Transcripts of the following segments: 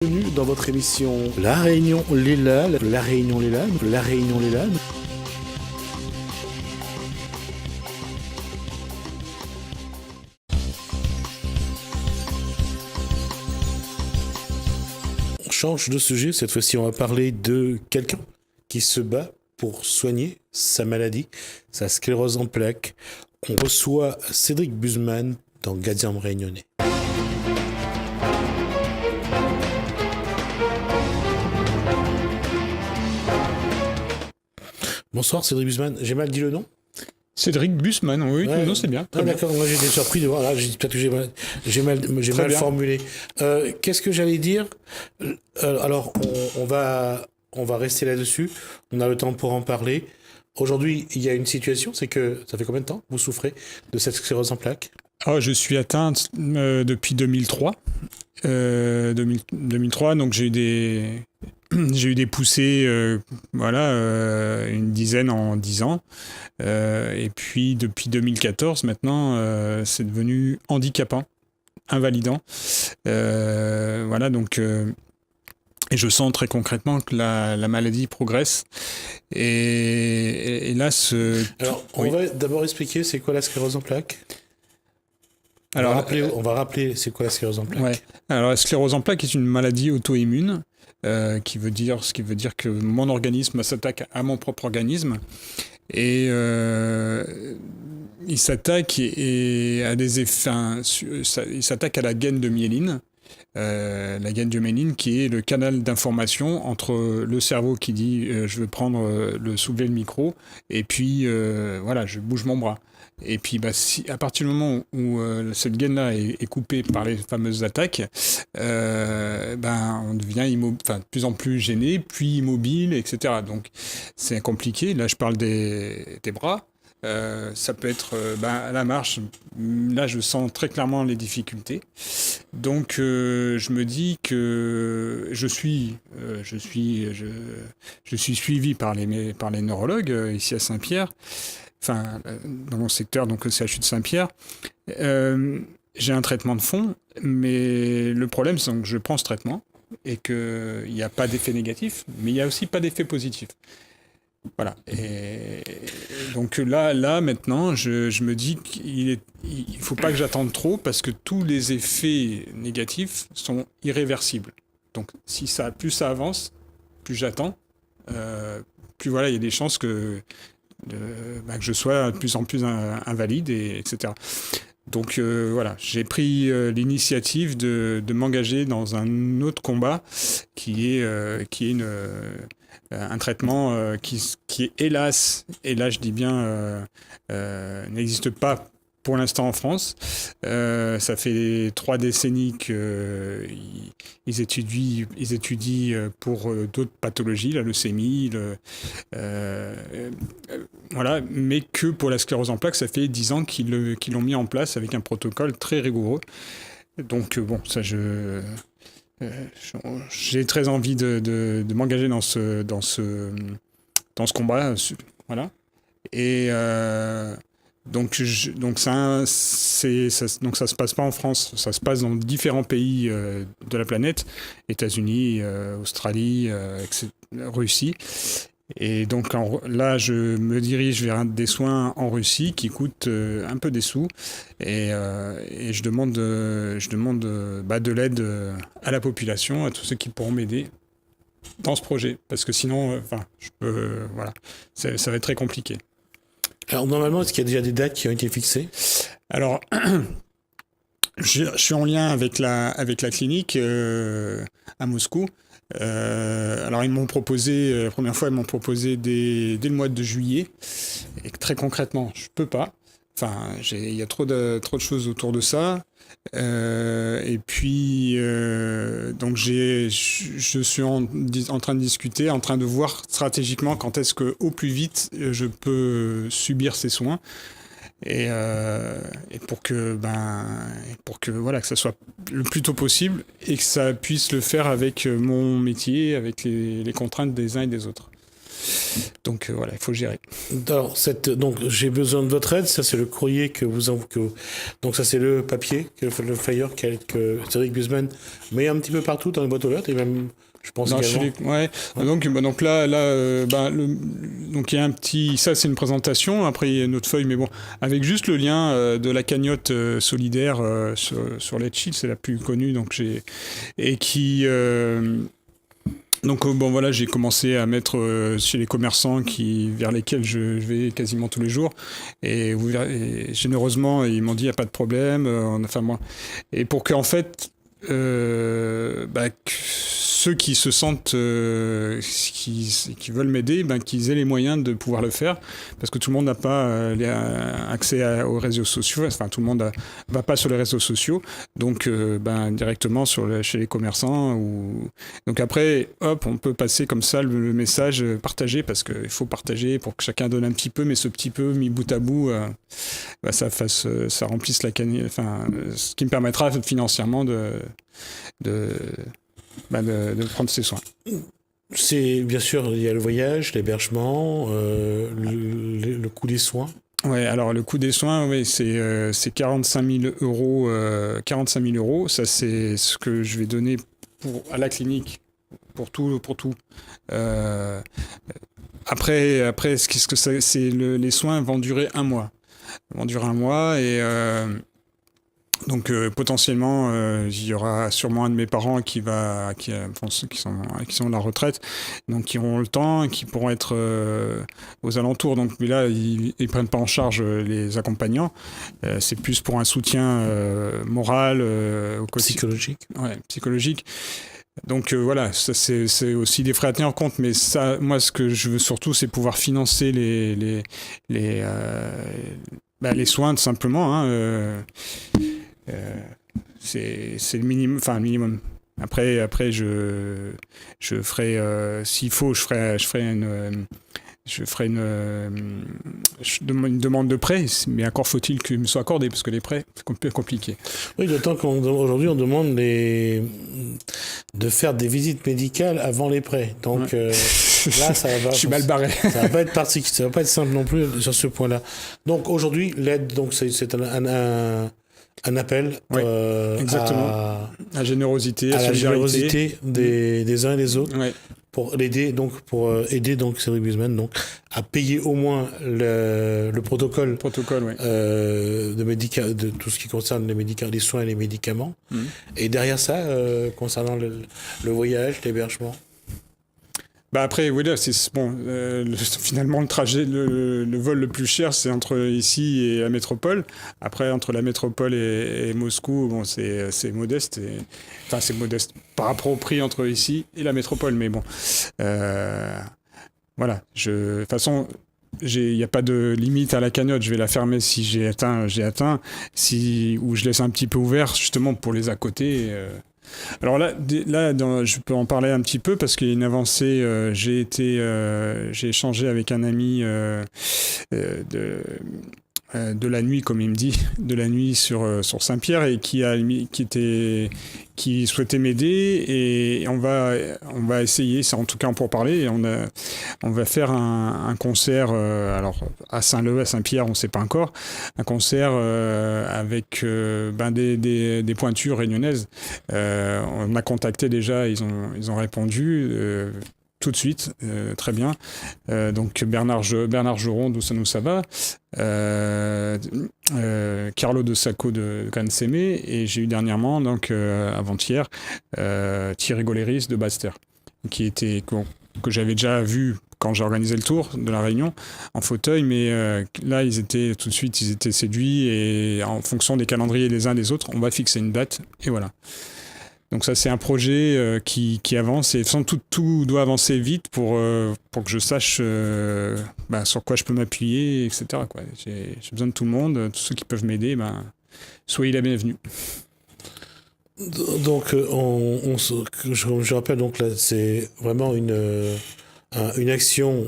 Bienvenue dans votre émission La Réunion les Lannes, La Réunion les Lannes, La Réunion les Lannes. On change de sujet, cette fois-ci on va parler de quelqu'un qui se bat pour soigner sa maladie, sa sclérose en plaques. On reçoit Cédric Buseman dans Gadiam Réunionnais. Bonsoir Cédric Buseman, j'ai mal dit le nom? Cédric Buseman, oui, ouais. non, c'est bien. Ah, d'accord, moi j'étais surpris de voir, là, peut-être que j'ai mal formulé. Qu'est-ce que j'allais dire? Alors, on va rester là-dessus, on a le temps pour en parler. Aujourd'hui, il y a une situation, c'est que ça fait combien de temps vous souffrez de cette sclérose en plaques? Je suis atteinte depuis 2003. 2003, donc j'ai eu des poussées, une dizaine en 10 ans. Et puis depuis 2014, maintenant, c'est devenu handicapant, invalidant. Et je sens très concrètement que la maladie progresse. Et là, Alors, on va d'abord expliquer c'est quoi la sclérose en plaques. On va rappeler c'est quoi la sclérose en plaques. Ouais. Alors, la sclérose en plaques est une maladie auto-immune. Ce qui veut dire que mon organisme s'attaque à mon propre organisme et il s'attaque à des effets. Il s'attaque à la gaine de myéline, la gaine de myéline qui est le canal d'information entre le cerveau qui dit je veux soulever le micro et puis je bouge mon bras. Et puis, si à partir du moment où cette gaine-là est coupée par les fameuses attaques, on devient de plus en plus gêné, puis immobile, etc. Donc, c'est compliqué. Là, je parle des bras. Ça peut être à la marche. Là, je sens très clairement les difficultés. Donc, je me dis que je suis suivi par les neurologues ici à Saint-Pierre. Dans mon secteur, donc le CHU de Saint-Pierre. J'ai un traitement de fond, mais le problème, c'est que je prends ce traitement et qu'il n'y a pas d'effet négatif, mais il n'y a aussi pas d'effet positif. Voilà. Et donc là maintenant, je me dis qu'il ne faut pas que j'attende trop parce que tous les effets négatifs sont irréversibles. Donc plus ça avance, plus j'attends, plus il y a des chances que je sois de plus en plus invalide, etc. Donc j'ai pris l'initiative de m'engager dans un autre combat qui est un traitement qui est hélas, et là je dis bien, n'existe pas pour l'instant en France. Ça fait 3 décennies qu'ils étudient pour d'autres pathologies, la leucémie, mais que pour la sclérose en plaques, ça fait 10 ans qu'ils l'ont mis en place avec un protocole très rigoureux. Donc j'ai très envie de m'engager dans ce combat, voilà. Et donc ça se passe pas en France, ça se passe dans différents pays de la planète, États-Unis, Australie, Russie. Et donc là, je me dirige vers des soins en Russie qui coûtent un peu des sous, et je demande de l'aide à la population, à tous ceux qui pourront m'aider dans ce projet, parce que sinon, ça va être très compliqué. Alors normalement, est-ce qu'il y a déjà des dates qui ont été fixées? Alors, je suis en lien avec la clinique à Moscou. Alors ils m'ont proposé, la première fois ils m'ont proposé dès le mois de juillet, et très concrètement je peux pas. Il y a trop de choses autour de ça. Et puis donc je suis en train de discuter, en train de voir stratégiquement quand est-ce que au plus vite je peux subir ces soins. Et pour que que ça soit le plus tôt possible et que ça puisse le faire avec mon métier, avec les contraintes des uns et des autres. Voilà, il faut gérer. Alors, donc, j'ai besoin de votre aide. Ça, c'est le courrier donc, ça, c'est le papier, le flyer que Cédric Guzman met un petit peu partout dans les boîtes aux lettres et même, je pense également. Ouais. Donc là, donc il y a un petit. Ça, c'est une présentation. Après, il y a une autre feuille, mais bon, avec juste le lien de la cagnotte solidaire sur Let's Chill, c'est la plus connue. Donc et qui. Donc voilà, j'ai commencé à mettre chez les commerçants vers lesquels je vais quasiment tous les jours, et généreusement ils m'ont dit il y a pas de problème. Et pour qu'en fait ceux qui se sentent qui veulent m'aider, qu'ils aient les moyens de pouvoir le faire, parce que tout le monde n'a pas accès aux réseaux sociaux. Enfin, tout le monde va pas sur les réseaux sociaux, donc directement chez les commerçants. Donc après, hop, on peut passer comme ça le message partagé, parce qu'il faut partager pour que chacun donne un petit peu, mais ce petit peu mis bout à bout, ça remplisse la cagnotte, ce qui me permettra financièrement de prendre ses soins. C'est bien sûr, il y a le voyage, l'hébergement, le coût des soins. Ouais, alors le coût des soins, c'est 45 000 euros. 45 000 euros, ça c'est ce que je vais donner à la clinique pour tout. Après, qu'est-ce que c'est les soins vont durer un mois. Et donc potentiellement il y aura sûrement un de mes parents qui sont à la retraite, donc qui auront le temps, qui pourront être aux alentours. Donc mais là ils prennent pas en charge les accompagnants, c'est plus pour un soutien moral, psychologique. Ouais, psychologique. Donc voilà, ça c'est aussi des frais à tenir en compte, mais ça, moi ce que je veux surtout, c'est pouvoir financer les soins tout simplement. C'est le minimum, le minimum. Après je ferai, s'il faut, je ferai une demande de prêt, mais encore faut-il qu'il me soit accordé, parce que les prêts, c'est un peu compliqué. Oui, d'autant qu'aujourd'hui, on demande de faire des visites médicales avant les prêts. Donc là, ça va. Je suis mal barré. Ça va pas être simple non plus sur ce point-là. Donc aujourd'hui, l'aide, donc c'est un appel exactement. À générosité, à la générosité des uns et des autres. Ouais. Pour aider Cédric Guzman à payer au moins le protocole ouais. de tout ce qui concerne les soins et les médicaments. Et derrière ça, concernant le voyage, l'hébergement. Après, oui, là, c'est bon. Finalement, le trajet, le vol le plus cher, c'est entre ici et la métropole. Après, entre la métropole et Moscou, bon, c'est modeste. Enfin, c'est modeste par rapport au prix entre ici et la métropole. Mais bon, voilà. De toute façon, il n'y a pas de limite à la cagnotte. Je vais la fermer si j'ai atteint. Ou je laisse un petit peu ouvert, justement, pour les à côté. Alors là, je peux en parler un petit peu parce qu'il y a une avancée. J'ai échangé avec un ami de la nuit, comme il me dit, de la nuit sur Saint-Pierre, et qui souhaitait m'aider, et on va essayer, c'est en tout cas pour parler, et on va faire un concert alors à Saint-Leu, à Saint-Pierre, on ne sait pas encore, un concert avec des pointures réunionnaises. On a contacté déjà, ils ont répondu tout de suite, très bien. Donc Bernard Joron, d'où ça nous ça va, Carlo de Sacco de Cannes-Sémé, et j'ai eu dernièrement, donc avant-hier, Thierry Goléris de Basse-Terre, que j'avais déjà vu quand j'ai organisé le tour de la Réunion en fauteuil, mais là ils étaient séduits, et en fonction des calendriers des uns des autres, on va fixer une date, et voilà. Donc ça, c'est un projet qui avance, et tout doit avancer vite pour que je sache sur quoi je peux m'appuyer, etc. quoi. J'ai besoin de tout le monde, tous ceux qui peuvent m'aider, soyez la bienvenue. Donc je rappelle, donc là, c'est vraiment une action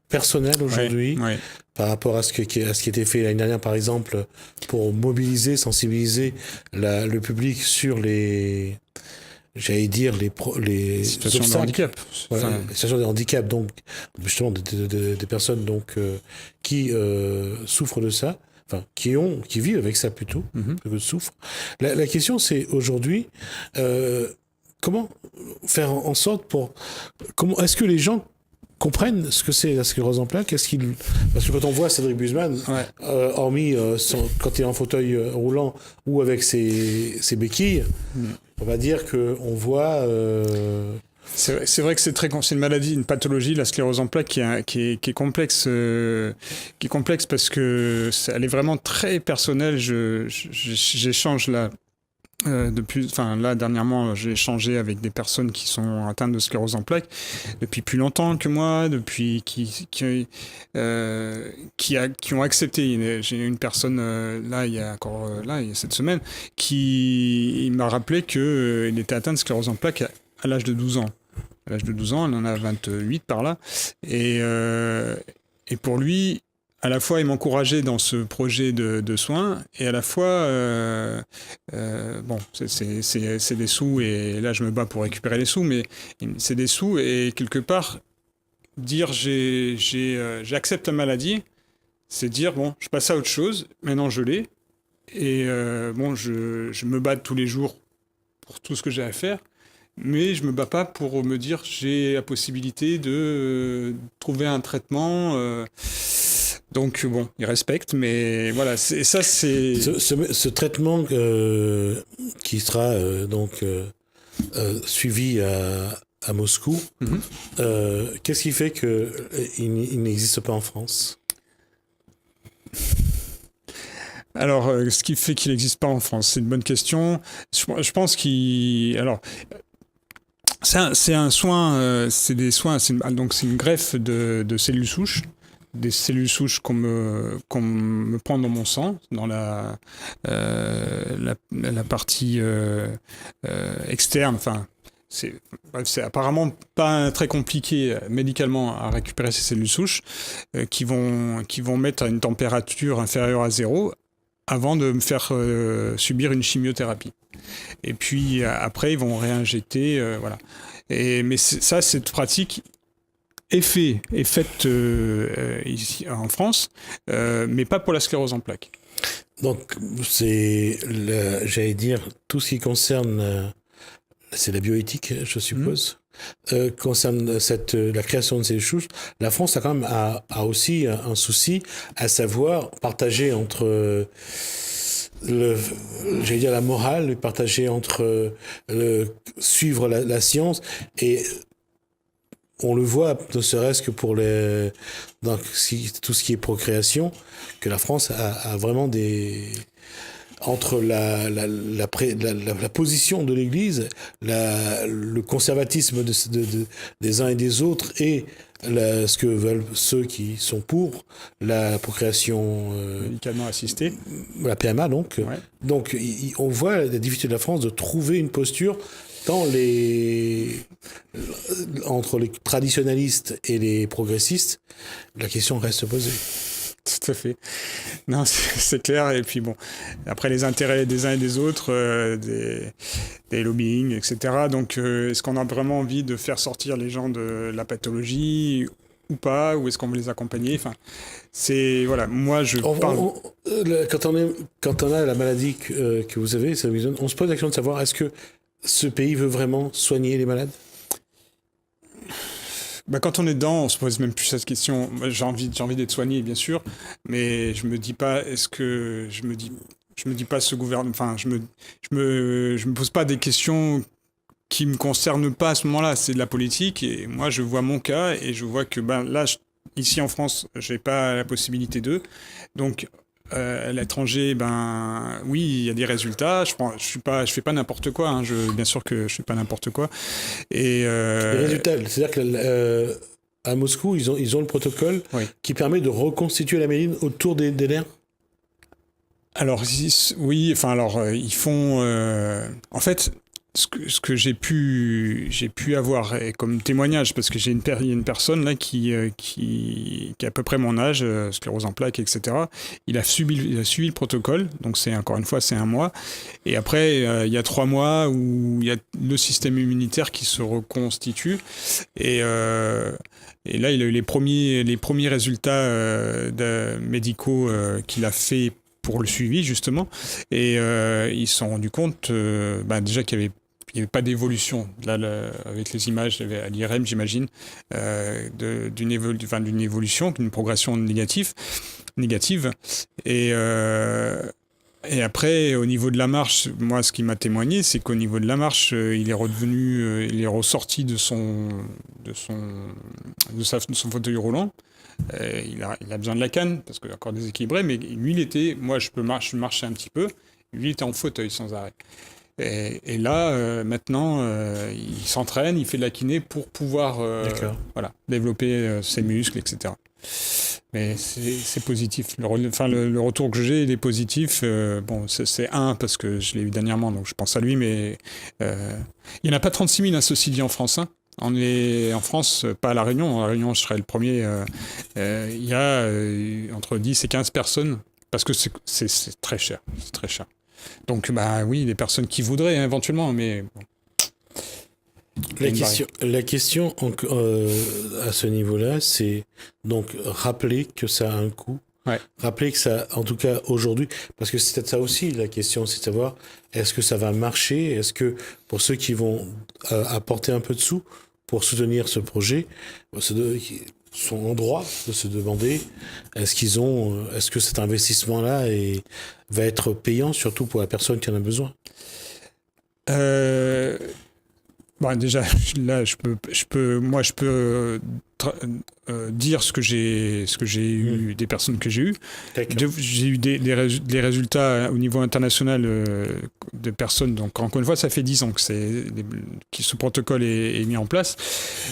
personnelle aujourd'hui. Ouais. Par rapport à ce qui était fait l'année dernière, par exemple, pour sensibiliser le public sur les j'allais dire, les situations de obstacles, handicap. voilà, les situations de handicap, donc justement des personnes donc qui souffrent de ça, enfin qui vivent avec ça plutôt que souffrent. La question c'est aujourd'hui comment faire en sorte comment est-ce que les gens comprennent ce que c'est la sclérose en plaques. Parce que quand on voit Cédric Busemann, hormis quand il est en fauteuil roulant ou avec ses béquilles, on va dire qu'on voit... C'est vrai que c'est une maladie, une pathologie, la sclérose en plaques, qui est complexe, parce que elle est vraiment très personnelle. J'échange là. Là dernièrement j'ai échangé avec des personnes qui sont atteintes de sclérose en plaques depuis plus longtemps que moi, depuis qui ont accepté. J'ai une personne il y a cette semaine il m'a rappelé que il était atteint de sclérose en plaques à l'âge de 12 ans. À l'âge de 12 ans, il en a 28 par là, et pour lui, à la fois, il m'encourageait dans ce projet de soins, et à la fois, c'est des sous, et là, je me bats pour récupérer les sous, mais c'est des sous, et quelque part, dire j'accepte la maladie, c'est dire, bon, je passe à autre chose, maintenant je l'ai, et je me bats tous les jours pour tout ce que j'ai à faire, mais je me bats pas pour me dire j'ai la possibilité de trouver un traitement... Donc bon, ils respectent, mais voilà, c'est ce traitement qui sera suivi à Moscou. Qu'est-ce qui fait que il n'existe pas en France? Alors, ce qui fait qu'il n'existe pas en France, c'est une bonne question. Je pense c'est un soin, c'est des soins, donc c'est une greffe de cellules souches. Des cellules souches qu'on me prend dans mon sang, dans la partie externe. Enfin, c'est apparemment pas très compliqué médicalement à récupérer ces cellules souches qui vont mettre à une température inférieure à 0 avant de me faire subir une chimiothérapie. Et puis après, ils vont réinjecter, voilà. Mais cette pratique est faite ici en France, mais pas pour la sclérose en plaques. Donc, j'allais dire, tout ce qui concerne, c'est la bioéthique, je suppose, concerne la création de ces souches. La France a quand même aussi un souci, à savoir partager entre j'allais dire la morale, partager entre suivre la science et on le voit, ne serait-ce que pour dans tout ce qui est procréation, que la France a vraiment entre la position de l'Église, le conservatisme des uns et des autres, et ce que veulent ceux qui sont pour la procréation médicalement assistée, la PMA donc. Ouais. Donc on voit la difficulté de la France de trouver une posture entre les traditionalistes et les progressistes. La question reste posée. Tout à fait. Non, c'est clair. Et puis bon, après les intérêts des uns et des autres, des lobbying, etc. Donc, est-ce qu'on a vraiment envie de faire sortir les gens de la pathologie ou pas, ou est-ce qu'on veut les accompagner? Enfin, c'est voilà. Moi, quand on a la maladie que vous avez, on se pose la question de savoir est-ce que ce pays veut vraiment soigner les malades? Quand on est dedans, on se pose même plus cette question. J'ai envie d'être soigné, bien sûr, mais je me dis pas. Je me dis pas ce gouvernement. Enfin, je me pose pas des questions qui me concernent pas à ce moment-là. C'est de la politique et moi, je vois mon cas et je vois que là, ici en France, j'ai pas la possibilité donc. À l'étranger, oui, il y a des résultats. Je fais pas n'importe quoi. Bien sûr que je fais pas n'importe quoi. Et les résultats, c'est-à-dire que à Moscou, ils ont le protocole qui permet de reconstituer la myéline autour des nerfs. Alors oui, ils font. En fait, ce que j'ai pu avoir comme témoignage, parce que il y a une personne là qui a à peu près mon âge, sclérose en plaques, etc. Il a suivi le protocole, donc encore une fois, c'est 1 mois. Et après, il y a 3 mois où il y a le système immunitaire qui se reconstitue. Et là, il a eu les premiers résultats médicaux qu'il a fait pour le suivi, justement. Et ils se sont rendus compte déjà qu'il y avait pas d'évolution. Là, avec les images à l'IRM, j'imagine, d'une évolution, d'une progression négative. Et après, au niveau de la marche, moi, ce qui m'a témoigné, c'est qu'au niveau de la marche, il est ressorti de son fauteuil roulant. Il a besoin de la canne, parce qu'il est encore déséquilibré, mais lui, moi, je marchais un petit peu, lui, il était en fauteuil sans arrêt. Et là, maintenant, il s'entraîne, il fait de la kiné pour pouvoir développer ses muscles, etc. Mais c'est positif. Le retour que j'ai, il est positif. C'est parce que je l'ai eu dernièrement, donc je pense à lui, mais il n'y en a pas 36 000, ceci dit, en France. Hein. On est en France, pas à La Réunion. À La Réunion, je serais le premier. Il y a entre 10 et 15 personnes, parce que c'est très cher. C'est très cher. Donc, oui, des personnes qui voudraient, éventuellement, mais bon. La question à ce niveau-là, c'est donc rappeler que ça a un coût. Ouais. Rappeler que ça, en tout cas aujourd'hui, parce que c'est peut-être ça aussi la question, c'est de savoir est-ce que ça va marcher, est-ce que pour ceux qui vont apporter un peu de sous pour soutenir ce projet, sont en droit de se demander est-ce que cet investissement-là va être payant, surtout pour la personne qui en a besoin. Déjà, là, je peux dire ce que j'ai eu, des personnes que j'ai eues. J'ai eu des résultats au niveau international de personnes. Donc, encore une fois, ça fait 10 ans que ce protocole est mis en place.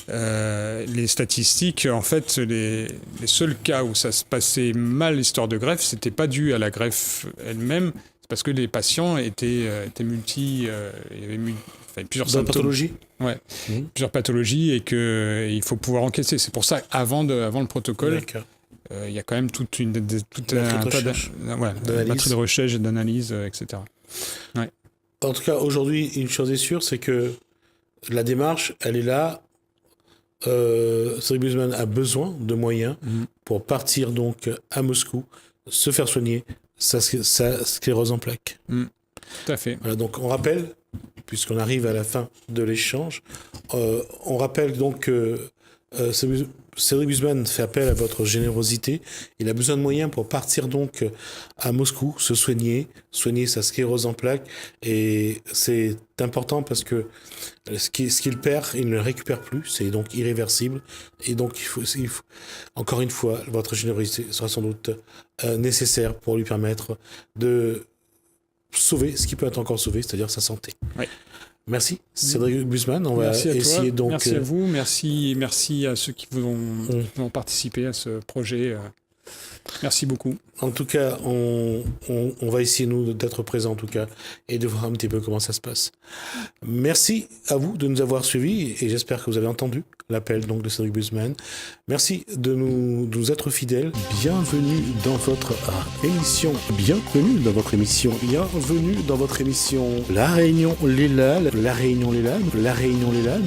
Les statistiques, en fait, les seuls cas où ça se passait mal, l'histoire de greffe, c'était pas dû à la greffe elle-même, c'est parce que les patients étaient il y avait plusieurs symptômes. Pathologies. Ouais, plusieurs pathologies, et qu'il faut pouvoir encaisser. C'est pour ça qu'avant le protocole, il y a quand même toute un tas de batterie de recherche et d'analyse, etc. Ouais. En tout cas, aujourd'hui, une chose est sûre, c'est que la démarche, elle est là. Cédric Busemann a besoin de moyens pour partir donc à Moscou, se faire soigner sa sclérose en plaques. Tout à fait. Voilà, donc on rappelle, puisqu'on arrive à la fin de l'échange, on rappelle donc que Cédric Busemann fait appel à votre générosité. Il a besoin de moyens pour partir donc à Moscou, se soigner sa sclérose en plaques. Et c'est important parce que ce qu'il perd, il ne le récupère plus. C'est donc irréversible. Et donc, il faut encore une fois, votre générosité sera sans doute nécessaire pour lui permettre de sauver ce qui peut être encore sauvé, c'est-à-dire sa santé. Oui. Merci, Cédric Busemann. On va essayer donc. Merci à vous, merci à ceux qui vont participer à ce projet. Merci beaucoup. En tout cas, on va essayer, nous, d'être présents, en tout cas, et de voir un petit peu comment ça se passe. Merci à vous de nous avoir suivis, et j'espère que vous avez entendu l'appel donc de Cédric Busemann. Merci de nous être fidèles. Bienvenue dans votre émission. Bienvenue dans votre émission. Bienvenue dans votre émission. La Réunion, les Lalles. La Réunion, les Lalles. La Réunion, les Lalles.